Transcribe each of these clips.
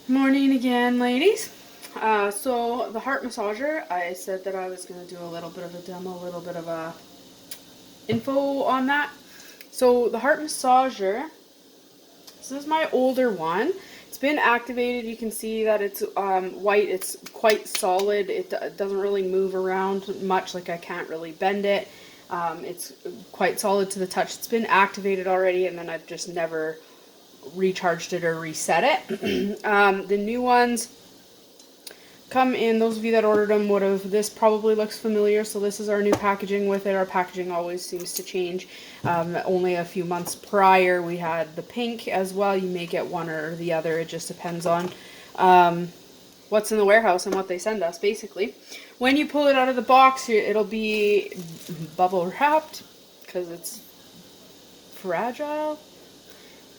Morning again, ladies. So the heart massager, I said that I was going to do a little bit of a demo, a little bit of a info on that. So the heart massager, this is my older one. It's been activated. You can see that it's white. It's quite solid. It doesn't really move around much. Like I can't really bend it. It's quite solid to the touch. It's been activated already, and then I've just never recharged it or reset it. The new ones come in. Those of you that ordered them would have, this probably looks familiar. So this is our new packaging with it. Our packaging always seems to change. Only a few months prior we had the pink as well. You may get one or the other. It just depends on what's in the warehouse and what they send us, basically. When you pull it out of the box, it'll be bubble wrapped because it's fragile.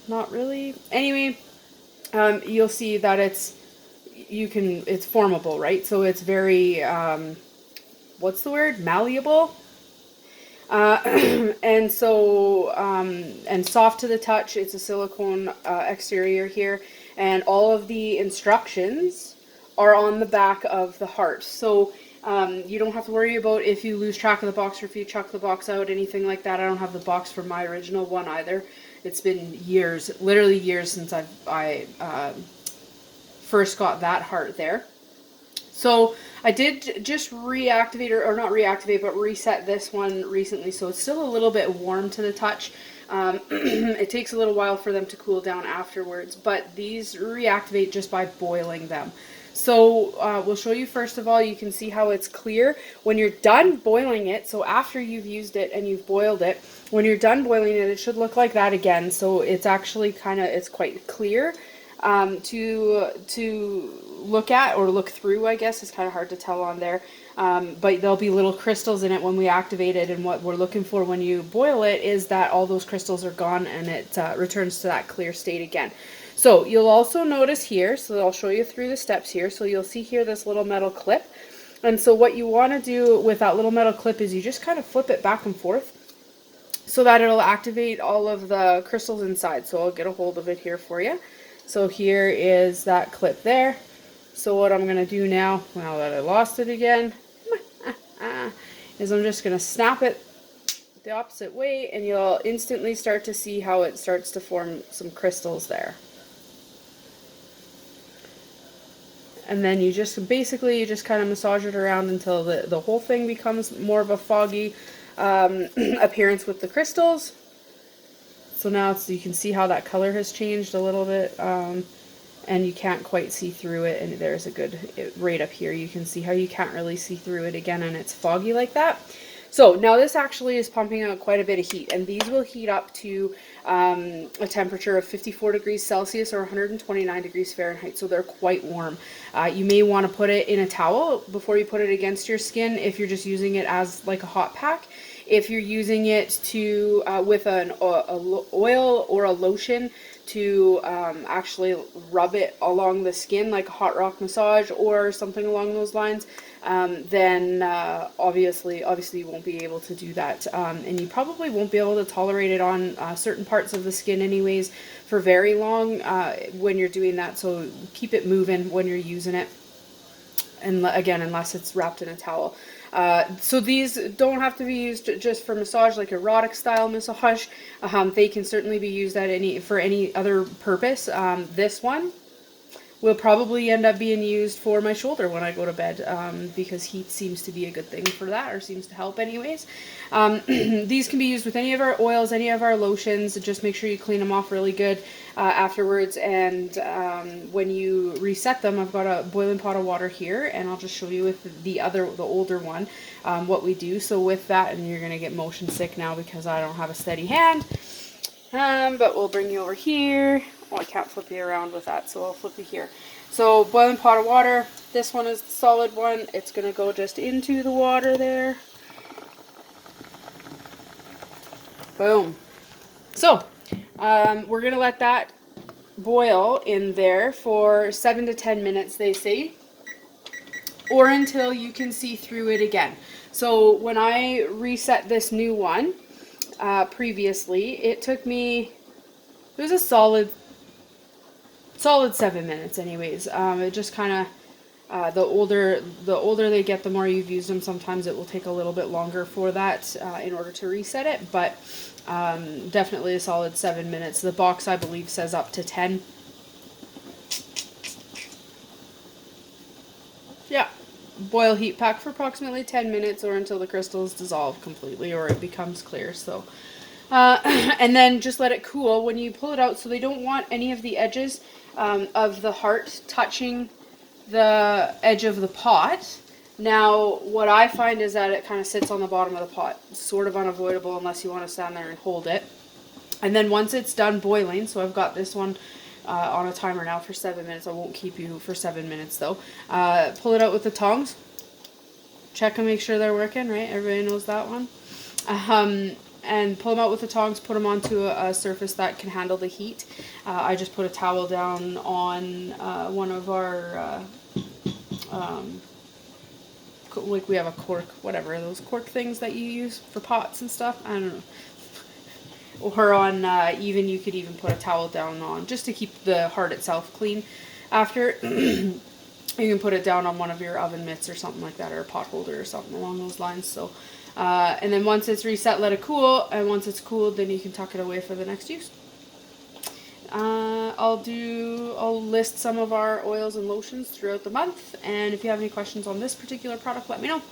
Not really. Anyway, you'll see that it's formable, right? So it's very, what's the word? Malleable. And so, and soft to the touch. It's a silicone exterior here. And all of the instructions are on the back of the heart. So you don't have to worry about if you lose track of the box or if you chuck the box out, anything like that. I don't have the box for my original one either. It's been years, literally years since I first got that heart there. So I did just reactivate, or not reactivate, but reset this one recently. So it's still a little bit warm to the touch. It takes a little while for them to cool down afterwards, but these reactivate just by boiling them. So we'll show you first of all. You can see how it's clear when you're done boiling it. So after you've used it and you've boiled it, when you're done boiling it, it should look like that again. So it's actually it's quite clear to look at or look through, I guess. It's kind of hard to tell on there. But there'll be little crystals in it when we activate it, and what we're looking for when you boil it is that all those crystals are gone and it returns to that clear state again. So you'll also notice here, so I'll show you through the steps here. So you'll see here this little metal clip. And so what you want to do with that little metal clip is you just kind of flip it back and forth so that it'll activate all of the crystals inside. So I'll get a hold of it here for you. So here is that clip there. So what I'm going to do now that I lost it again, is I'm just going to snap it the opposite way, and you'll instantly start to see how it starts to form some crystals there. And then you just kind of massage it around until the whole thing becomes more of a foggy appearance with the crystals. So now you can see how that color has changed a little bit, and you can't quite see through it. And there's a good, right up here, you can see how you can't really see through it again, and it's foggy like that. So now this actually is pumping out quite a bit of heat, and these will heat up to a temperature of 54 degrees Celsius or 129 degrees Fahrenheit, so they're quite warm. You may want to put it in a towel before you put it against your skin if you're just using it as like a hot pack. If you're using it to with an oil or a lotion to actually rub it along the skin like a hot rock massage or something along those lines, then obviously you won't be able to do that, and you probably won't be able to tolerate it on certain parts of the skin anyways for very long when you're doing that. So keep it moving when you're using it, and again, unless it's wrapped in a towel. So these don't have to be used just for massage, like erotic style massage. They can certainly be used for any other purpose. This one will probably end up being used for my shoulder when I go to bed, because heat seems to be a good thing for that, or seems to help anyways. These can be used with any of our oils, any of our lotions. Just make sure you clean them off really good afterwards. And when you reset them, I've got a boiling pot of water here, and I'll just show you with the older one what we do. So with that, and you're going to get motion sick now because I don't have a steady hand. But we'll bring you over here. Oh, I can't flip you around with that, so I'll flip you here. So boiling pot of water. This one is the solid one. It's going to go just into the water there. Boom. So we're going to let that boil in there for 7 to 10 minutes, they say, or until you can see through it again. So when I reset this new one previously, it took me, it was a solid solid 7 minutes anyways. It just kind of, the older they get, the more you've used them, sometimes it will take a little bit longer for that in order to reset it, but definitely a solid 7 minutes. The box, I believe, says up to 10. Yeah. Boil heat pack for approximately 10 minutes or until the crystals dissolve completely or it becomes clear. So, and then just let it cool when you pull it out. So they don't want any of the edges of the heart touching the edge of the pot. Now, what I find is that it kind of sits on the bottom of the pot. It's sort of unavoidable unless you want to stand there and hold it. And then once it's done boiling, so I've got this one on a timer now for 7 minutes. I won't keep you for 7 minutes though. Pull it out with the tongs. Check and make sure they're working, right? Everybody knows that one. And pull them out with the tongs, put them onto a surface that can handle the heat. I just put a towel down on one of our, like we have a cork, whatever, those cork things that you use for pots and stuff. I don't know. Or on, even you could even put a towel down on, just to keep the heart itself clean after. You can put it down on one of your oven mitts or something like that, or a pot holder or something along those lines. So, and then once it's reset, let it cool, and once it's cooled, then you can tuck it away for the next use. I'll list some of our oils and lotions throughout the month, and if you have any questions on this particular product, let me know.